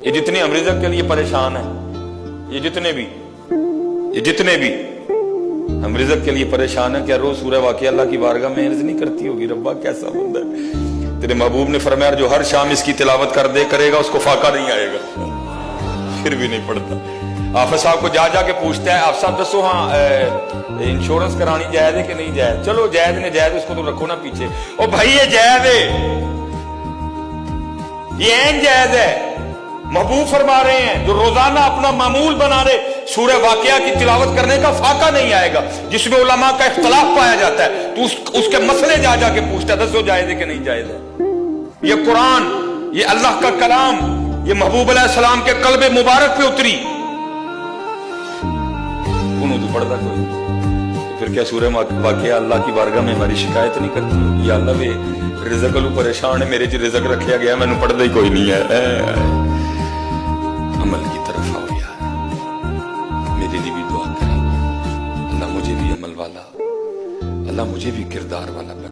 یہ جتنے ہم رزق کے لیے پریشان ہیں، یہ جتنے بھی ہم رزق کے لیے پریشان ہیں، کیا روز سورہ واقعہ اللہ کی بارگاہ میں عرض نہیں کرتی ہوگی ربا کیسا بندہ ہے؟ تیرے محبوب نے فرمایا جو ہر شام اس کی تلاوت کرے گا اس کو فاقہ نہیں آئے گا، پھر بھی نہیں پڑھتا۔ آفس صاحب کو جا کے پوچھتا ہے آپ صاحب دسو ہاں انشورنس کرانی جائز ہے کہ نہیں جائز؟ چلو جائز نے جائز اس کو تو رکھو نا پیچھے۔ او بھائی یہ جائز ہے، یہ عین جائز ہے۔ محبوب فرما رہے ہیں جو روزانہ اپنا معمول بنا رہے سورہ واقعہ کی تلاوت کرنے کا فاقہ نہیں آئے گا، جس میں علماء کا اختلاف پایا جاتا ہے تو اس کے مسئلے جا کے پوچھتا ہے دسو جائز ہے کہ نہیں جائز ہے۔ یہ قرآن، یہ اللہ کا کلام، یہ محبوب علیہ السلام کے قلب مبارک پہ اتری، انہوں تو پڑھتا کوئی نہیں، پھر کیا سورہ واقعہ اللہ کی بارگاہ میں ہماری شکایت نہیں کرتی؟ یا اللہ بے رزق لو پریشان ہے، میرے جو رزق رکھیا گیا میں نے پڑھتا ہی کوئی نہیں ہے۔ عمل کی طرف آؤ یار، میرے لیے بھی دعا کریں، اللہ مجھے بھی عمل والا، اللہ مجھے بھی کردار والا بنا۔